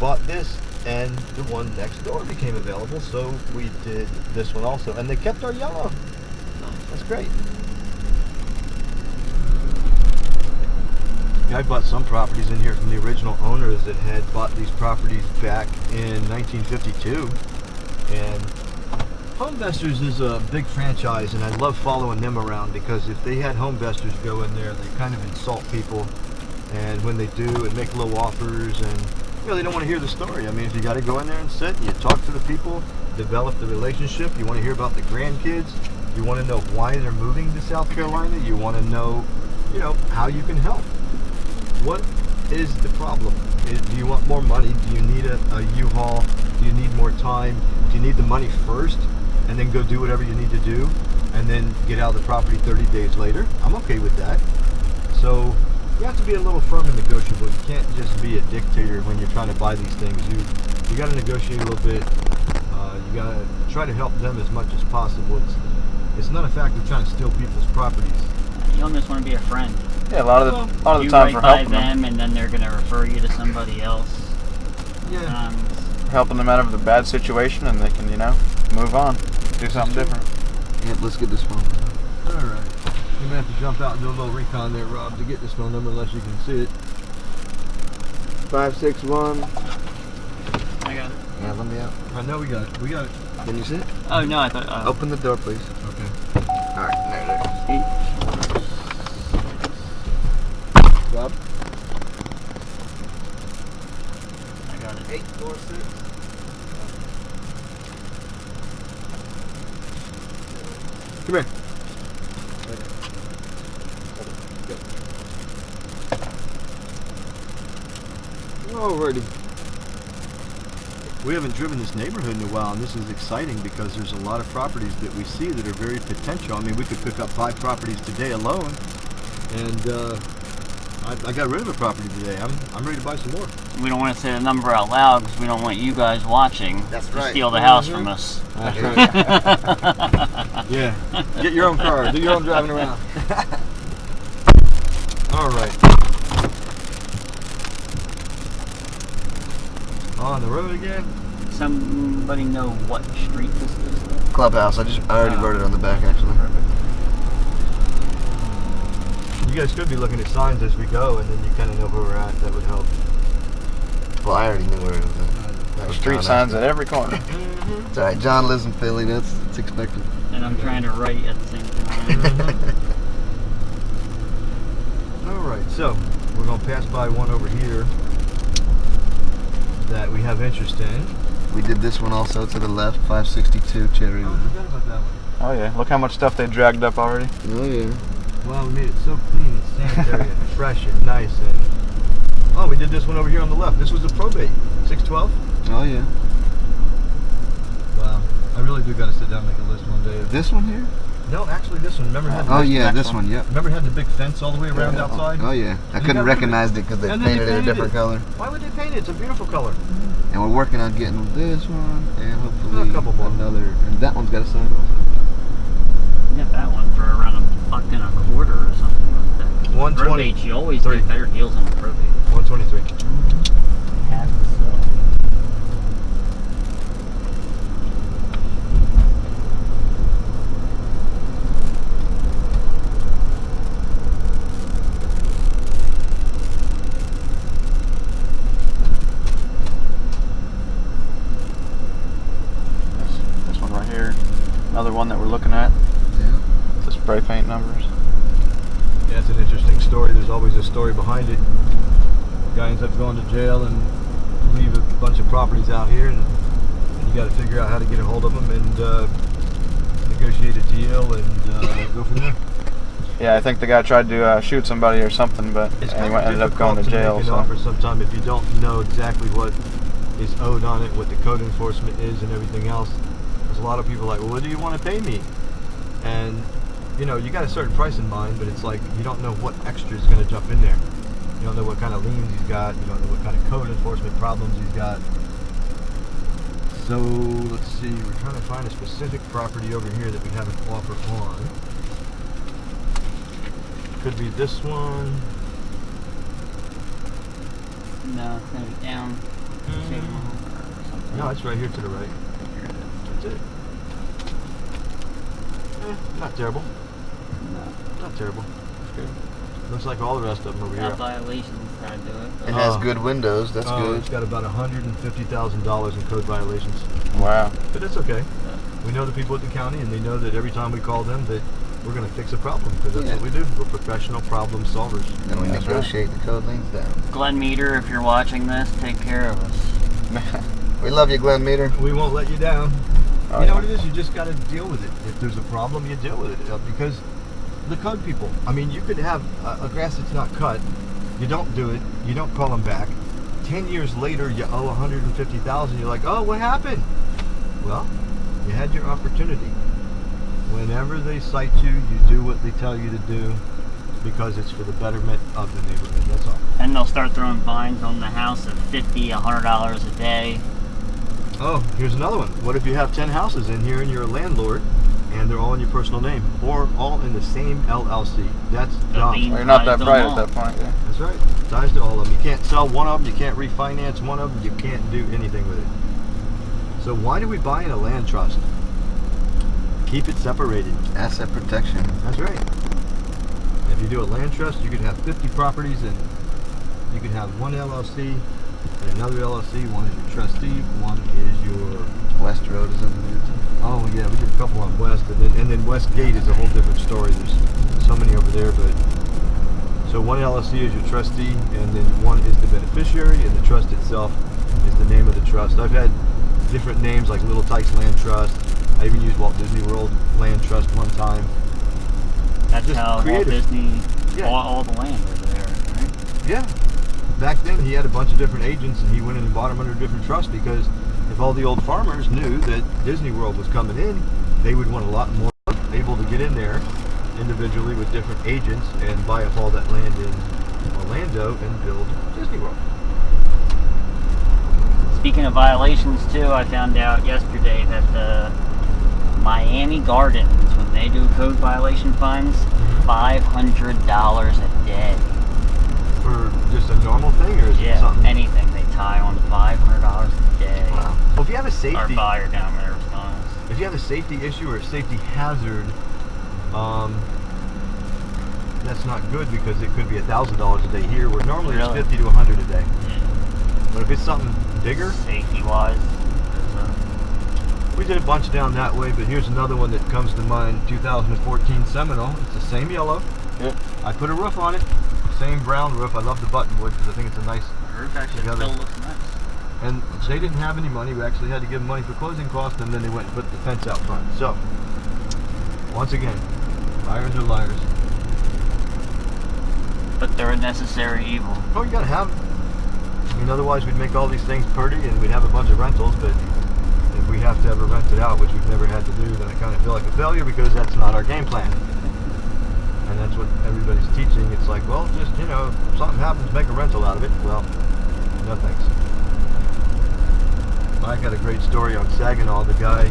bought this, and the one next door became available, so we did this one also. And they kept our yellow. That's great. I bought some properties in here from the original owners that had bought these properties back in 1952. And Homevestors is a big franchise, and I love following them around, because if they had Homevestors go in there, they kind of insult people. And when they do, and make low offers, and you know, they don't want to hear the story. I mean, if you got to go in there and sit, and you talk to the people, develop the relationship, you want to hear about the grandkids, you want to know why they're moving to South Carolina, you want to know, you know, how you can help. What is the problem? Do you want more money? Do you need a U-Haul? Do you need more time? Do you need the money first and then go do whatever you need to do and then get out of the property 30 days later? I'm okay with that. So you have to be a little firm and negotiable. You can't just be a dictator when you're trying to buy these things. You got to negotiate a little bit. You got to try to help them as much as possible. It's not a fact of trying to steal people's properties. You almost want to be a friend. Yeah, a lot of the times we're helping them, and then they're going to refer you to somebody else. Yeah. Helping them out of the bad situation, and they can, you know, move on, do something different. Yep, let's get this phone. All right. You're gonna have to jump out and do a little recon there, Rob, to get this phone number, unless you can see it. 561. I got it. Yeah, let me out. I know we got it. We got it. Can you see it? Oh no, I thought. Open the door, please. Okay. All right, there it is. Rob? I got it. 846. Come here. Alrighty. We haven't driven this neighborhood in a while, and this is exciting because there's a lot of properties that we see that are very potential. I mean, we could pick up 5 properties today alone, and I got rid of a property today. I'm ready to buy some more. We don't want to say the number out loud because we don't want you guys watching That's to right. steal the house from us. That's right. Yeah. Get your own car. Do your own driving around. All right. On the road again. Somebody know what street this is? Clubhouse. I already wrote it on the back, actually. You guys could be looking at signs as we go, and then you kind of know where we're at. That would help. Well, I already knew where it was at. That was Street John signs at every corner. It's all right. John lives in Philly. It's expected. And I'm trying to write at the same time. All right, so we're going to pass by one over here that we have interest in. We did this one also to the left, 562 Cherry. Oh, I forgot about that one. Oh yeah, look how much stuff they dragged up already. Oh yeah. Well, we made it so clean and sanitary and fresh and nice. And oh, we did this one over here on the left. This was a probate, 612. Oh yeah. Wow, I really do got to sit down and make a list one day. This one here? No, actually this one. Remember had Oh yeah, this one. Yep. Remember had the big fence all the way around outside? Oh yeah. I couldn't recognize it because they painted it a different color. Why would they paint it? It's a beautiful color. And we're working on getting this one and hopefully a couple more. another. And that one's got a sign also. You got that one for around $1.25 or something like that. 120. Probate, you always get better deals on the probate. 123. Have This one right here, another one that we're looking at. Yeah. The spray paint numbers. Yeah, it's an interesting story. There's always a story behind it. Guy ends up going to jail and leave a bunch of properties out here, and you got to figure out how to get a hold of them and negotiate a deal and go from there. Yeah, I think the guy tried to shoot somebody or something, but he ended up going to jail. Make an offer sometime if you don't know exactly what is owed on it, what the code enforcement is, and everything else. There's a lot of people like, well, what do you want to pay me? And you know, you got a certain price in mind, but it's like you don't know what extra is going to jump in there. You don't know what kind of liens he's got. You don't know what kind of code enforcement problems he's got. So let's see. We're trying to find a specific property over here that we have an offer on. Could be this one. No, it's going to be down. No, it's right here to the right. That's it. Not terrible. No. Not terrible. Good. Looks like all the rest of them over here. Got violations, gotta do it. It has good windows. That's good. It's got about $150,000 in code violations. Wow. But it's okay. We know the people at the county, and they know that every time we call them that we're going to fix a problem, because that's what we do. We're professional problem solvers. And we negotiate the code lanes down. Glenn Meter, if you're watching this, take care of us. We love you, Glenn Meter. We won't let you down. Oh, you know yeah. what it is? You just got to deal with it. If there's a problem, you deal with it. Because the code people, I mean, you could have a grass that's not cut. You don't do it. You don't call them back. 10 years later, you owe $150,000. You're like, oh, what happened? Well, you had your opportunity. Whenever they cite you, you do what they tell you to do, because it's for the betterment of the neighborhood. That's all. And they'll start throwing fines on the house of $50, $100 a day. Oh, here's another one. What if you have 10 houses in here and you're a landlord and they're all in your personal name, or all in the same LLC? That's dumb. Well, you're not that bright at that point, yeah. That's right. Ties to all of them. You can't sell one of them. You can't refinance one of them. You can't do anything with it. So why do we buy in a land trust? Keep it separated. Asset protection. That's right. If you do a land trust, you could have 50 properties, and you could have one LLC and another LLC. One is your trustee, one is your... West Road is over there too. Oh yeah, we did a couple on West, and then West Gate is a whole different story. There's so many over there, but so one LLC is your trustee, and then one is the beneficiary, and the trust itself is the name of the trust. I've had different names like Little Tykes Land Trust. I even used Walt Disney World Land Trust one time. That's Just how creative. Walt Disney Yeah. bought all the land over there, right? Yeah. Back then, he had a bunch of different agents, and he went in and bought them under different trusts, because if all the old farmers knew that Disney World was coming in, they would want a lot more able to get in there individually with different agents and buy up all that land in Orlando and build Disney World. Speaking of violations too, I found out yesterday that the Miami Gardens, when they do code violation fines, $500 a day. For just a normal thing, or is it Yeah, something? anything they tie on $500 a day. Wow. Well, if you have a Or safety, fire down there, response. if you have a safety issue or a safety hazard, that's not good, because it could be $1,000 a day here, where normally Really? it's 50 to 100 a day. But if it's something bigger, Safety-wise, we did a bunch down that way. But here's another one that comes to mind: 2014 Seminole. It's the same yellow. Yep. I put a roof on it, same brown roof. I love the buttonwood because I think it's a nice. the roof actually Together. still looks nice. And they didn't have any money. We actually had to give them money for closing costs, and then they went and put the fence out front. So, once again, liars are liars. But they're a necessary evil. Oh, you gotta have them. I mean, otherwise we'd make all these things pretty and we'd have a bunch of rentals, but if we have to ever rent it out, which we've never had to do, then I kind of feel like a failure, because that's not our game plan. And that's what everybody's teaching. It's like, well, just, you know, if something happens, make a rental out of it. Well, no thanks. I got a great story on Saginaw. The guy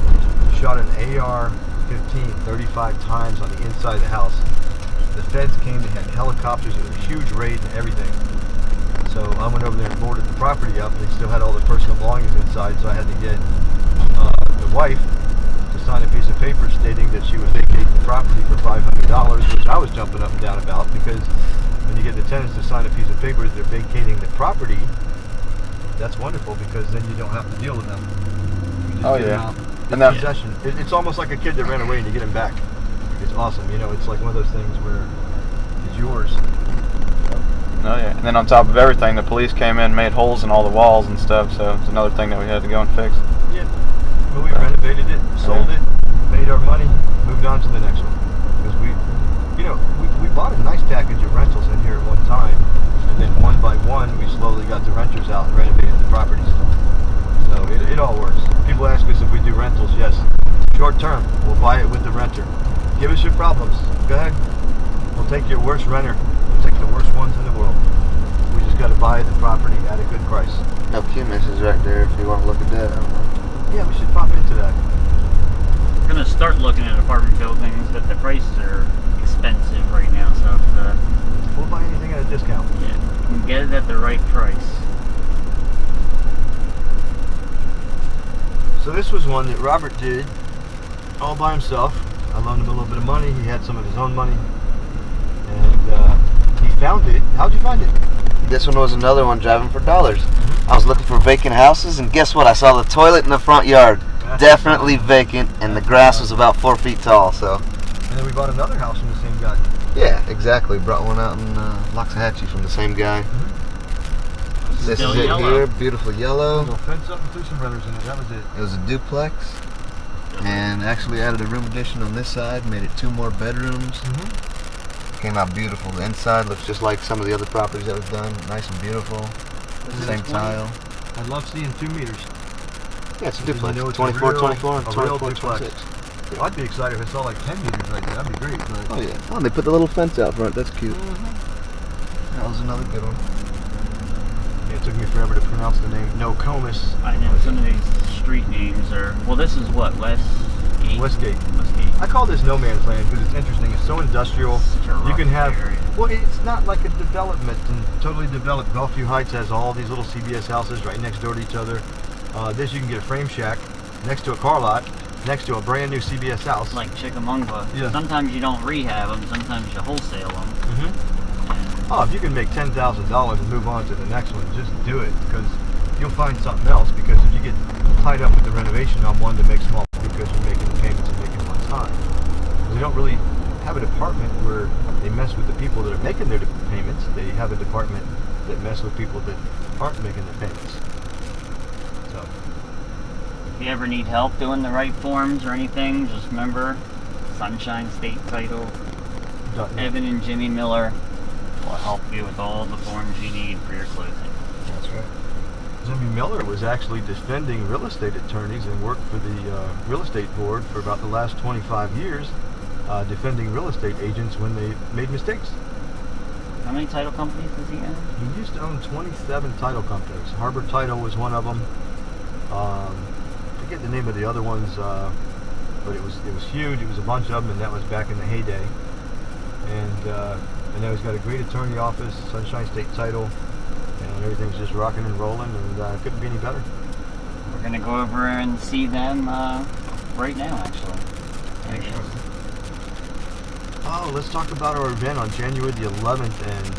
shot an AR-15 35 times on the inside of the house. The feds came, they had helicopters, it was a huge raid and everything. So I went over there and boarded the property up. They still had all their personal belongings inside, so I had to get the wife to sign a piece of paper stating that she was vacating the property for $500, which I was jumping up and down about, because when you get the tenants to sign a piece of paper that they're vacating the property, that's wonderful, because then you don't have to deal with them. You just Oh, get them yeah. out in And that- possession. It's almost like a kid that ran away and you get him back. It's awesome. You know, it's like one of those things where it's yours. Oh yeah. And then on top of everything, the police came in, made holes in all the walls and stuff. So it's another thing that we had to go and fix. Yeah. But we renovated it, sold it, made our money, moved on to the next one. Because we bought a nice package of rentals in here at one time, and then one by one we slowly got the renters out and renovated the properties. So it all works. People ask us if we do rentals. Yes. Short term, we'll buy it with the renter. Give us your problems. Go ahead. We'll take your worst renter. We'll take the worst ones in the world. We just got to buy the property at a good price. No, QMS is right there if you want to look at that. I don't know. Yeah, we should pop into that. We're gonna start looking at apartment buildings, but the prices are expensive right now. So if We'll buy anything at a discount. yeah, you can get it at the right price. So this was one that Robert did all by himself. I loaned him a little bit of money. He had some of his own money. And he found it. How'd you find it? This one was another one driving for dollars. I was looking for vacant houses, and guess what? I saw the toilet in the front yard. Definitely vacant, and the grass was about 4 feet tall, so. And then we bought another house from the same guy. Yeah, exactly. Brought one out in Loxahatchee from the same guy. This Still is it yellow. here, beautiful yellow. Little fence up and threw some renters in it. That was it. It was a duplex, and actually added a room addition on this side, made it 2 more bedrooms. Came out beautiful. The inside looks just like some of the other properties that we've done. Nice and beautiful. Same tile. I love seeing 2 meters. Yeah, it's a You duplex. know it's a 24, real- 24, and a real 24, duplex. 26. I'd be excited if I saw like 10 meters right there. That'd be great. But Oh yeah. Oh, and they put the little fence out front. That's cute. That was another good one. yeah, it took me forever to pronounce the name. No Comus. I know some of these street names are. Well, this is what Westgate. Westgate. Westgate. I call this no man's land because it's interesting. It's so industrial. Such a You can rough have. area. Well, it's not like a development and totally developed. Golfview Heights has all these little CBS houses right next door to each other. This you can get a frame shack next to a car lot, next to a brand new CBS house. Like Chickamauga. Yeah. Sometimes you don't rehab them. Sometimes you wholesale them. Oh, if you can make $10,000 and move on to the next one, just do it because you'll find something else. Because if you get tied up with the renovation on one to make small because you're making the payments and making one time, they don't really have a department where they mess with the people that are making their payments. They have a department that mess with people that aren't making their payments. So, If you ever need help doing the right forms or anything, just remember Sunshine State Title. .net. Evan and Jimmy Miller will help you with all the forms you need for your closing. That's right. Jimmy Miller was actually defending real estate attorneys and worked for the real estate board for about the last 25 years, defending real estate agents when they made mistakes. How many title companies does he own? He used to own 27 title companies. Harbor Title was one of them. I forget the name of the other ones, but it was huge. It was a bunch of them, and that was back in the heyday. And now he's got a great attorney office, Sunshine State Title, and everything's just rocking and rolling, and couldn't be any better. We're going to go over and see them right now, actually. Oh, let's talk about our event on January the 11th, and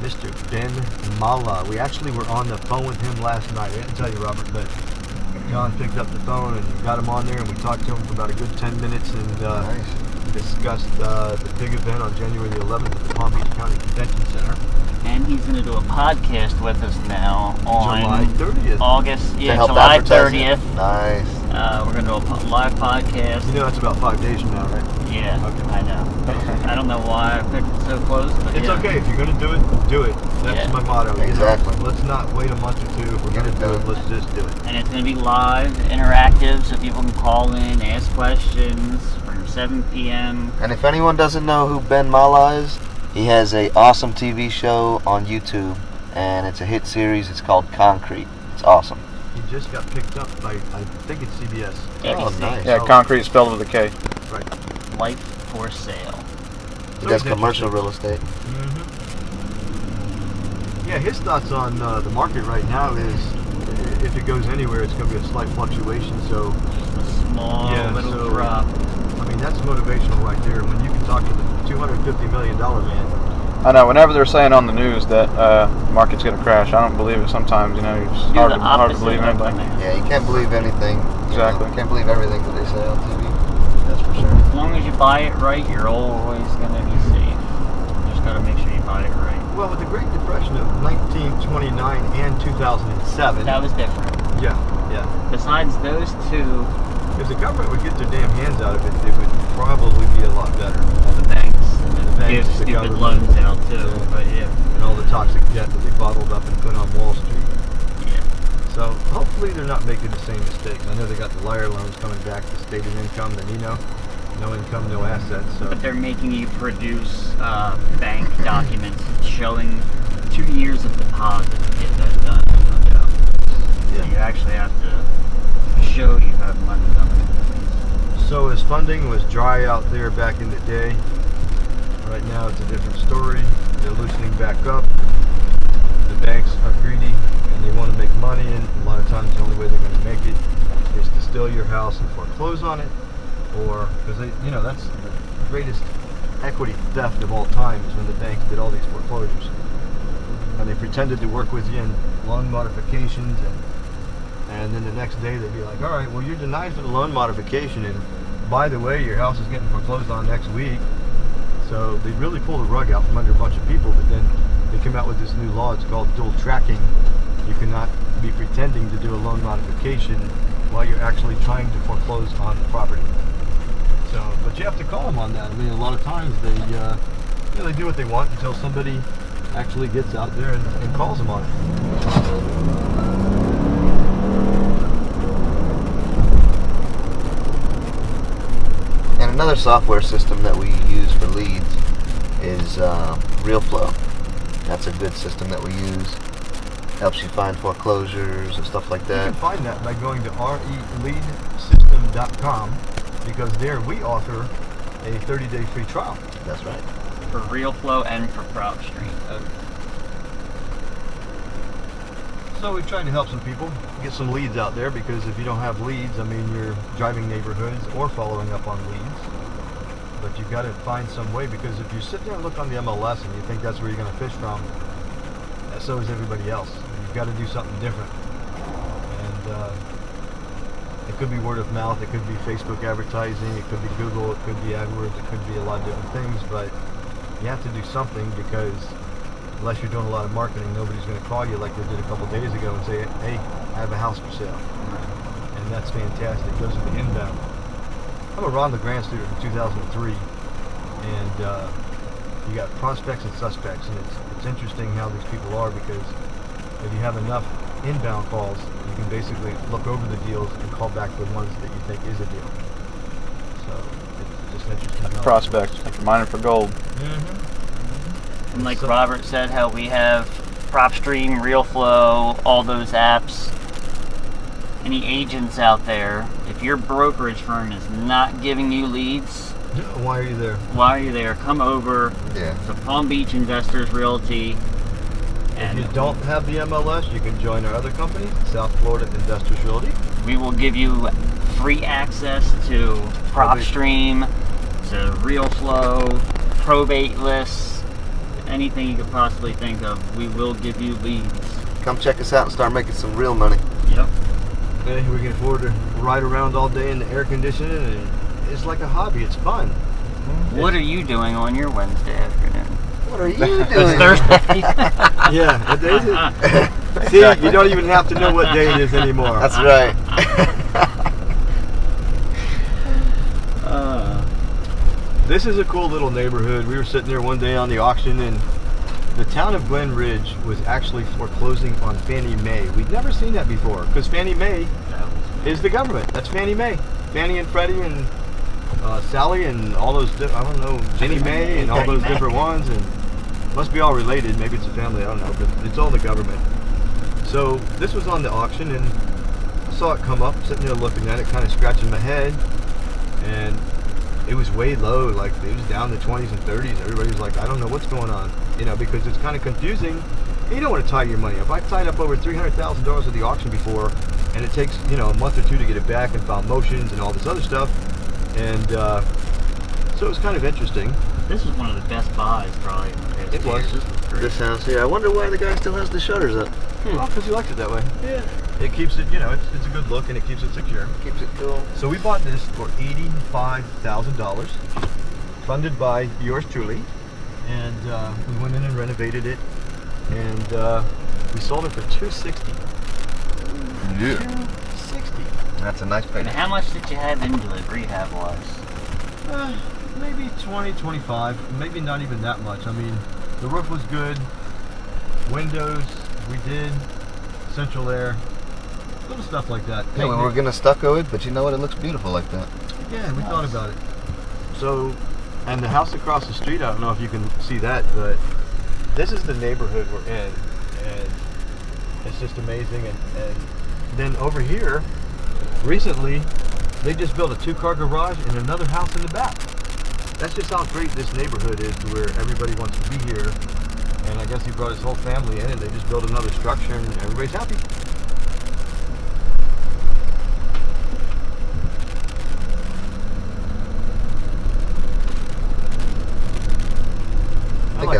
Mr. Ben Mala. We actually were on the phone with him last night. I didn't tell you, Robert, but John picked up the phone and got him on there, and we talked to him for about a good 10 minutes and discussed the big event on January the 11th at the Palm Beach County Convention Center. And he's going to do a podcast with us now on July 30th. August, To help July advertise it. 30th. Nice. We're going to do a live podcast. You know that's about 5 days from now, right? Yeah, Okay. I know. I don't know why I picked it so close, but It's yeah. okay. If you're going to do it, do it. That's Yeah. my motto. you know? Exactly. Let's not wait a month or two. If we're going to do it, let's just do it. And it's going to be live, interactive, so people can call in, ask questions from 7 p.m. And if anyone doesn't know who Ben Mala is, he has a awesome TV show on YouTube, and it's a hit series. It's called Concrete. It's awesome. He just got picked up by, I think it's CBS. Oh, ABC. nice. Yeah, concrete spelled with a K. Right. Life for sale. He does he's commercial real estate. Yeah, his thoughts on the market right now is if it goes anywhere, it's going to be a slight fluctuation. So, Just a small little so, drop. I mean, that's motivational right there. When you can talk to the $250 million man. I know. Whenever they're saying on the news that market's going to crash, I don't believe it. Sometimes, you know, it's Do hard the to, hard to opposite believe of anything. that. Yeah, you can't believe anything. Exactly. You can't believe everything that they say on TV. That's for sure. As long as you buy it right, you're always going to be safe. You just got to make sure you buy it right. Well, with the Great Depression of 1929 and 2007. That was different. Yeah. Besides those two, If the government would get their damn hands out of it, it would probably be a lot better. all the banks the banks, give the stupid government. loans out too. Yeah. But yeah. And all the toxic debt that they bottled up and put on Wall Street. Yeah. So hopefully they're not making the same mistakes. I know they got the liar loans coming back, the stated income, the NINO, no income, no assets. So But they're making you produce bank documents showing 2 years of deposit to get that done. So you actually have to show you have money coming in. So as funding was dry out there back in the day, right now it's a different story. They're loosening back up. The banks are greedy and they want to make money, and a lot of times the only way they're going to make it steal your house and foreclose on it, or because that's the greatest equity theft of all time is when the banks did all these foreclosures, and they pretended to work with you in loan modifications, and then the next day they'd be like, all right, well, you're denied for the loan modification, and by the way, your house is getting foreclosed on next week. So they really pull the rug out from under a bunch of people, but then they come out with this new law. It's called dual tracking. You cannot be pretending to do a loan modification while you're actually trying to foreclose on the property. So, but you have to call them on that. I mean, a lot of times they they do what they want until somebody actually gets out there and calls them on it. And another software system that we use for leads is RealFlow. That's a good system that we use. Helps you find foreclosures and stuff like that. You can find that by going to releadsystem.com, because there we offer a 30-day free trial. That's right. For RealFlow and for PropStream. So we've tried to help some people get some leads out there, because if you don't have leads, I mean, you're driving neighborhoods or following up on leads. But you've got to find some way, because if you sit there and look on the MLS and you think that's where you're going to fish from, so is everybody else. You've got to do something different. And it could be word of mouth, it could be Facebook advertising, it could be Google, it could be AdWords, it could be a lot of different things, but you have to do something, because unless you're doing a lot of marketing, nobody's going to call you like they did a couple days ago and say, hey, I have a house for sale. And that's fantastic. Those are the inbound. I'm a Ron LeGrand student from 2003, and you got prospects and suspects, and it's interesting how these people are, because if you have enough inbound calls, you can basically look over the deals and call back the ones that you think is a deal. So it's just interesting. Like prospects, like mining for gold. And like Robert said, how we have PropStream, RealFlow, all those apps. Any agents out there, if your brokerage firm is not giving you leads, why are you there? Why are you there? Come over to Palm Beach Investors Realty. And if you don't have the MLS, you can join our other company, South Florida Investors Realty. We will give you free access to PropStream, to RealFlow, probate lists, anything you could possibly think of. We will give you leads. Come check us out and start making some real money. Yep. Hey, we can afford to ride around all day in the air conditioning, and it's like a hobby. It's fun. What are you doing on your Wednesday afternoon? What are you doing? It's Thursday. Yeah, what day is it? See, you don't even have to know what day it is anymore. That's right. This is a cool little neighborhood. We were sitting there one day on the auction, and the town of Glen Ridge was actually foreclosing on Fannie Mae. We'd never seen that before, because Fannie Mae is the government. That's Fannie Mae. Fannie and Freddie and Sally and all those, I don't know, Ginnie Mae and all those different ones, and must be all related. Maybe it's a family, I don't know, but it's all the government. So this was on the auction, and I saw it come up, sitting there looking at it, kind of scratching my head, and it was way low, like it was down in the 20s and 30s. Everybody was like, I don't know what's going on, because it's kind of confusing. You don't want to tie your money up. I've tied up over $300,000 at the auction before, and it takes, a month or two to get it back and file motions and all this other stuff. And so it was kind of interesting. This was one of the best buys, probably. It was. This house here. I wonder why the guy still has the shutters up. Well, because he likes it that way. Yeah. It keeps it, it's a good look, and it keeps it secure. Keeps it cool. So we bought this for $85,000, funded by yours truly, and we went in and renovated it, and we sold it for $260,000. Yeah. $260,000. That's a nice And payment. how much did you have into it rehab-wise? Maybe 20, 25, maybe not even that much. I mean, the roof was good, windows, we did, central air, little stuff like that. Yeah, we were going to stucco it, but you know what? It looks beautiful like that. Yeah, we thought about it. So, and the house across the street, I don't know if you can see that, but this is the neighborhood we're in, and it's just amazing. And then over here, recently, they just built a 2-car garage and another house in the back. That's just how great this neighborhood is, to where everybody wants to be here. And I guess he brought his whole family in, and they just built another structure, and everybody's happy.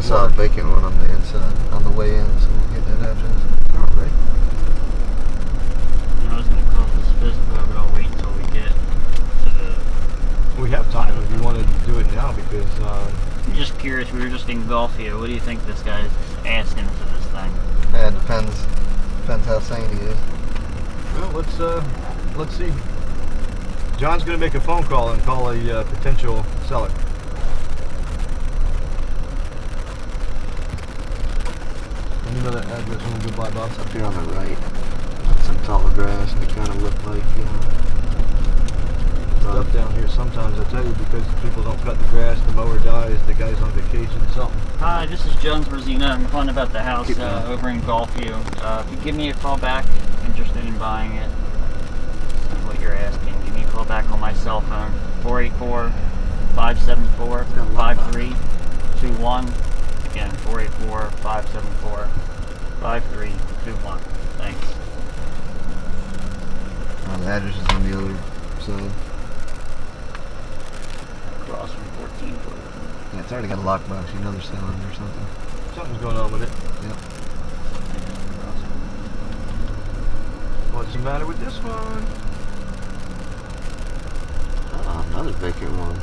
saw a vacant one on the inside, on the way in, so we'll get that address. Alright. I was going to call this FISBO, but I'll wait until we get to the... We have time if you want to do it now because I'm just curious, we were just in Golfview. What do you think this guy's asking for this thing? Yeah, it depends how sane he is. well, let's see. John's going to make a phone call and call a potential seller. You know that address when we go by, Bob? It's up here on the right. Some taller grass, and it kind of looked like, Stuff down here sometimes, I tell you, because people don't cut the grass, the mower dies, the guy's on vacation, something. Hi, this is John Zwirzina. I'm calling about the house Keep going. over in Golfview. If you give me a call back, interested in buying it, see what you're asking. Give me a call back on my cell phone, 484-574-5321. Again, 484-574-5321. Thanks. the address is on the other side. Across from 14. Yeah, it's already got a lockbox. You know they're selling it or something. Something's going on with it. Yep. What's the matter with this one? Oh, another vacant one.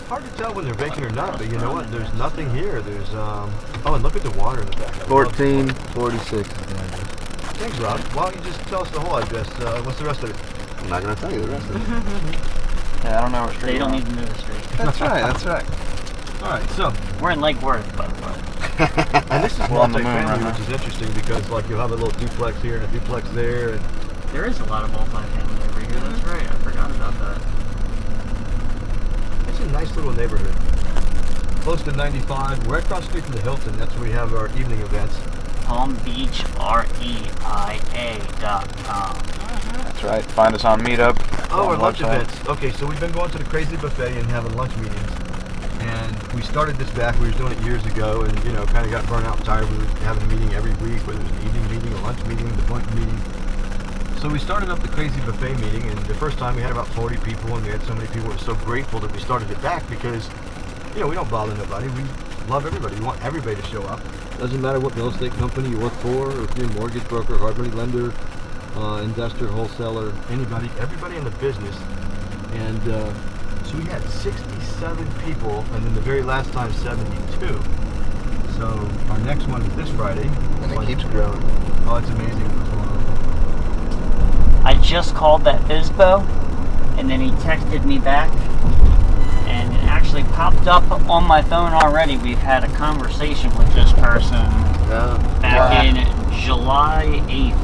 Hard to tell when they're vacant or not, but you know what? There's nothing here. There's oh, and look at the water in the back. 1446 is the address. Thanks, Rob. Why don't you just tell us the whole address? What's the rest of it? I'm not going to tell you the rest of it. Yeah, I don't know what street. They don't we're need to know the street. That's right, that's right. All right, so We're in Lake Worth, by the way. and this is We're on the moon multi-family, right now. which is interesting because like you'll have a little duplex here and a duplex there, and There is a lot of multifamily over here. That's right. I forgot about that. it's a nice little neighborhood. Close to 95. We're across the street from the Hilton. That's where we have our evening events. PalmBeachREIA.com. That's right. Find us on Meetup. Oh, our on the lunch website. events. Okay, so we've been going to the Crazy Buffet and having lunch meetings. And we started this back, we were doing it years ago, and you know, kind of got burnt out and tired. We were having a meeting every week, whether it was an evening meeting, a lunch meeting, the point meeting. So we started up the Crazy Buffet meeting, and the first time we had about 40 people, and we had so many people. We were so grateful that we started it back because, you know, we don't bother nobody. We love everybody. We want everybody to show up. Doesn't matter what real estate company you work for, or if you're a mortgage broker, hard money lender, investor, wholesaler, anybody, everybody in the business. And so we had 67 people, and then the very last time 72. So our next one is this Friday. And it keeps growing. Oh, it's amazing. I just called that FISBO, and then he texted me back, and it actually popped up on my phone already. We've had a conversation with this person back in July 8th.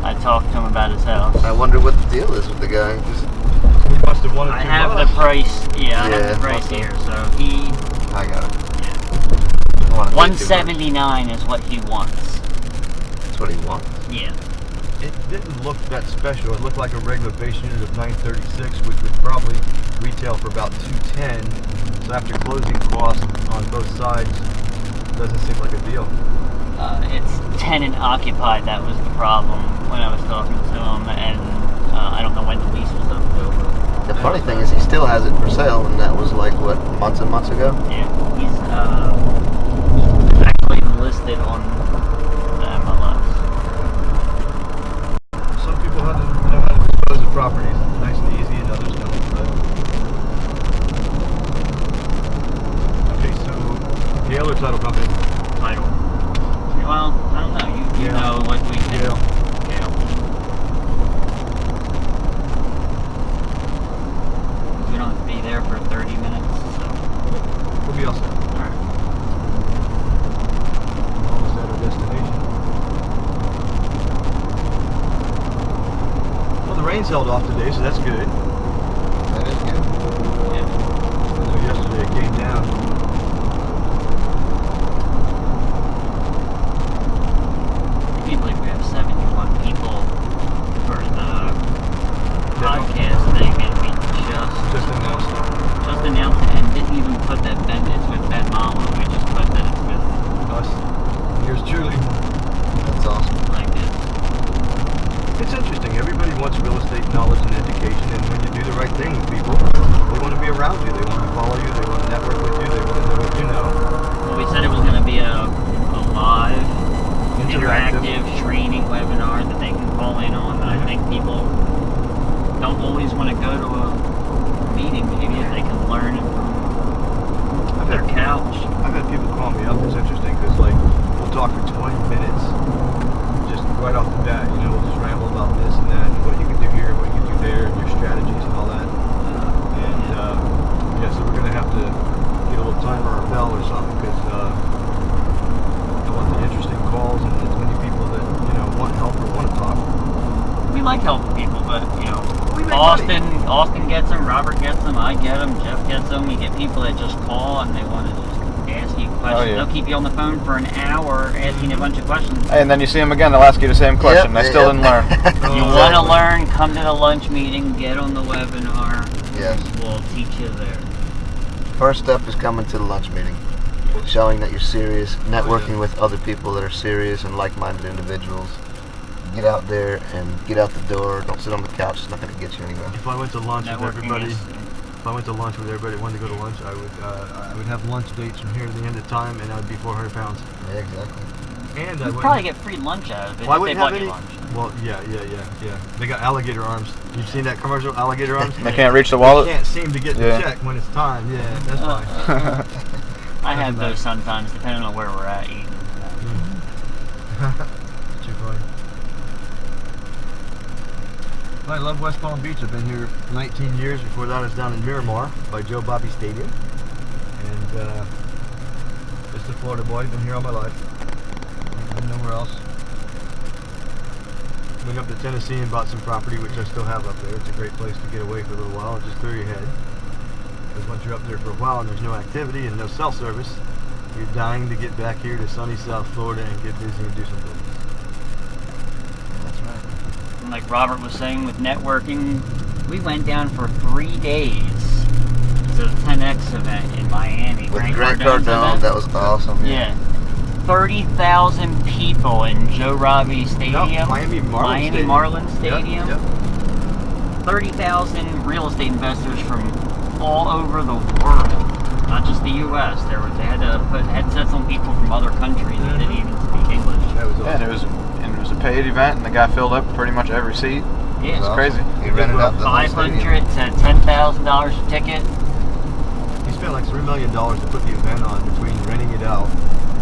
I talked to him about his house. I wonder what the deal is with the guy. Just, We must have wanted I too have much. the price. Yeah, I have Yeah, the price okay. here. So he I got it. yeah, I wanna pay too much. 179 is what he wants. That's what he wants. Yeah. It didn't look that special. It looked like a regular base unit of 936, which would probably retail for about 210. So after closing costs on both sides, doesn't seem like a deal. It's tenant occupied. That was the problem when I was talking to him, and I don't know when the lease was up over. The funny thing is he still has it for sale, and that was like, what, months and months ago? Yeah, he's actually listed on the MLS. Some people know how to dispose of properties. Nice and easy, and others don't. But... Okay, so Gale or title company? Title. Well, I don't know. You Yeah. know what we can. Gale. Gale. We don't have to be there for 30 minutes, so. We'll be all set. Alright. Almost at our destination. Well, the rain's held off today, so that's good. That is good. Yeah. I know yesterday it came down. Can you believe we have 71 people for the podcast thing, and we Just announced it. just announced it and didn't even put that it's with Ben Mama. We just put that it's with Us. Yours truly. That's awesome. like this. It's interesting. Everybody wants real estate knowledge and education, and when you do the right thing with people, they want to be around you. They want to follow you. They want to network with you. They want to know what you know. Well, we said it was going to be a live, interactive training webinar that they can call in on. And I think people don't always want to go to a meeting. Maybe if they can learn from their couch. I've had people call me up. It's interesting because, like, we'll talk for 20 minutes, just right off the bat. You know, we'll just ramble about this and that, and what you can do here, what you can do there, and your strategies and all that. And yeah, so we're gonna have to get a little timer or a bell or something because I want the interesting calls and as many people that want help or want to talk. We like helping people, but We make Austin gets them, Robert gets them, I get them, Jeff gets them. You get people that just call and they want to just ask you questions. Oh, yeah. They'll keep you on the phone for an hour asking a bunch of questions. Hey, and then you see them again, they'll ask you the same question. They still didn't learn. You want to learn, come to the lunch meeting, get on the webinar. Yes. We'll teach you there. First step is coming to the lunch meeting, showing that you're serious, networking with other people that are serious and like-minded individuals. Get out there and get out the door. Don't sit on the couch. It's not going to get you anywhere. If I went to lunch with Networking everybody, is- if I went to lunch with everybody that wanted to go to lunch, I would have lunch dates from here to the end of time, and I would be 400 pounds. Yeah, exactly. And I You'd would probably get free lunch out of it Well, I if they wouldn't bought have you any. lunch. Well, yeah. They got alligator arms. You've seen that commercial, alligator arms? They can't reach the They wallet. can't seem to get the Yeah. check when it's time. Yeah, that's fine. I have those sometimes, depending on where we're at eating. Too funny. I love West Palm Beach. I've been here 19 years. Before that, I was down in Miramar by Joe Bobby Stadium. And just a Florida boy. Been here all my life. Been nowhere else. Went up to Tennessee and bought some property, which I still have up there. It's a great place to get away for a little while and just clear your head. Because once you're up there for a while and there's no activity and no cell service, you're dying to get back here to sunny South Florida and get busy and do some business. That's right. And like Robert was saying with networking, we went down for 3 days to the 10X event in Miami. With Grant Cardone's event. That was awesome. Yeah. 30,000 people in Joe Robbie Stadium. No, Miami Marlins Stadium. Yep. 30,000 real estate investors from all over the world, not just the U.S. They had to put headsets on people from other countries that didn't even speak English. That was awesome. Yeah, and it was a paid event, and the guy filled up pretty much every seat. Yeah, It's crazy. He rented out the whole $500 stadium. to $10,000 a ticket. He spent like $3 million to put the event on between renting it out.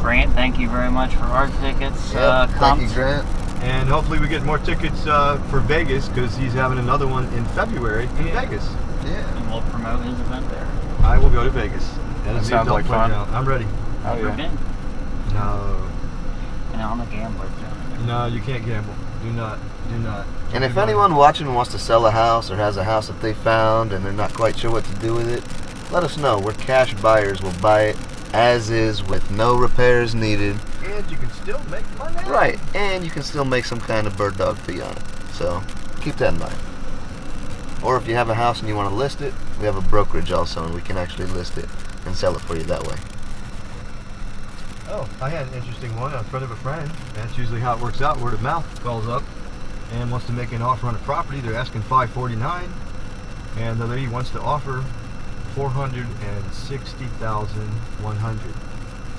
Grant, thank you very much for our tickets. Yep, thank you, Grant. And hopefully we get more tickets for Vegas because he's having another one in February in Vegas. Yeah. And we'll promote his event there. I will go to Vegas. That sounds like fun. I'm ready. Oh, Never yeah. been. No. And I'm a gambler too. No, you can't gamble. Do not. And if anyone watching wants to sell a house or has a house that they found and they're not quite sure what to do with it, let us know. We're cash buyers. We'll buy it as is with no repairs needed. And you can still make money. Right, and you can still make some kind of bird dog fee on it. So keep that in mind. Or if you have a house and you want to list it, we have a brokerage also, and we can actually list it and sell it for you that way. Oh, I had an interesting one. A friend of a friend. That's usually how it works out. Word of mouth. Calls up and wants to make an offer on a property. They're asking $549, and the lady wants to offer $460,100.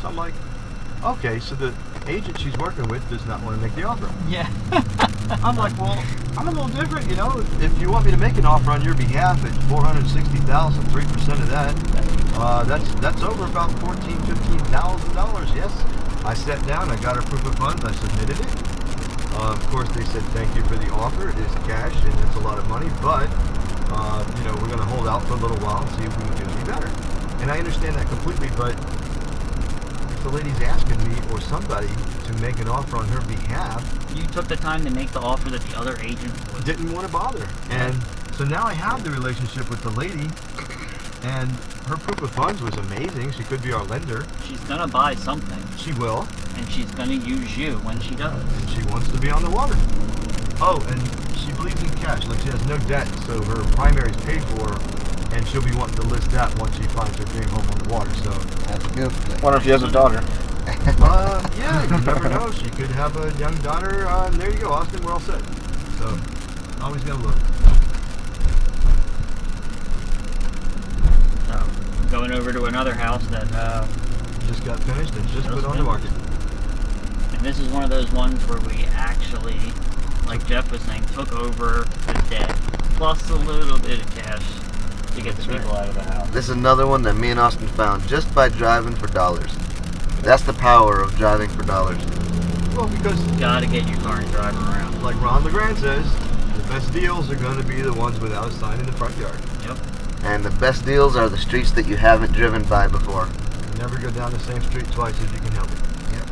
So I'm like, okay, so the agent she's working with does not want to make the offer. Yeah. I'm like, well, I'm a little different, you know. If you want me to make an offer on your behalf at $460,000, 3% of that, that's over about $14,000-$15,000. Yes, I sat down, I got her proof of funds, I submitted it. Of course, they said thank you for the offer. It is cash and it's a lot of money, but you know, we're going to hold out for a little while and see if we can do any better. And I understand that completely, but if the lady's asking me or somebody to make an offer on her behalf, You took the time to make the offer that the other agent would. didn't want to bother. And so now I have the relationship with the lady, and her proof of funds was amazing. She could be our lender. She's gonna buy something, She will, and she's gonna use you when she does. and she wants to be on the water. Oh, and she believes in cash. Like, she has no debt, so her primary's paid for, and she'll be wanting to list that once she finds her dream home on the water. So, That's a beautiful thing. Wonder if she has a daughter. yeah, you never know. She could have a young daughter. And there you go, Austin. We're all set. So, always gotta look. So, going over to another house that Just got finished and just put on the market. And this is one of those ones where we actually, like Jeff was saying, took over the debt plus a little bit of cash to get the people out of the house. This is another one that me and Austin found just by driving for dollars. That's the power of driving for dollars. Well, because You gotta get your car and drive around. like Ron LeGrand says, the best deals are going to be the ones without a sign in the front yard. Yep. And the best deals are the streets that you haven't driven by before. You never go down the same street twice if you can help it. Yep.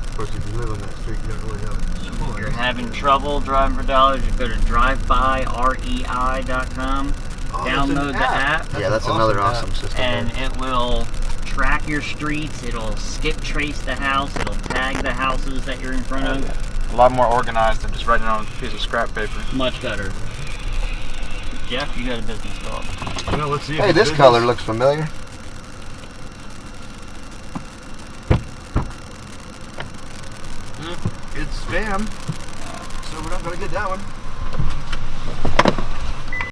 Of course, if you live on that street, you don't really know it. If you're having trouble driving for dollars, you go to drivebyREI.com. Oh, Download the app. Yeah, that's another awesome system. And there. it will track your streets, it'll skip trace the house, it'll tag the houses that you're in front of. A lot more organized than just writing on a piece of scrap paper. Much better. Jeff, you got a business call. Well, let's see. If Hey, it's this business. color looks familiar. It's spam, so we're not going to get that one.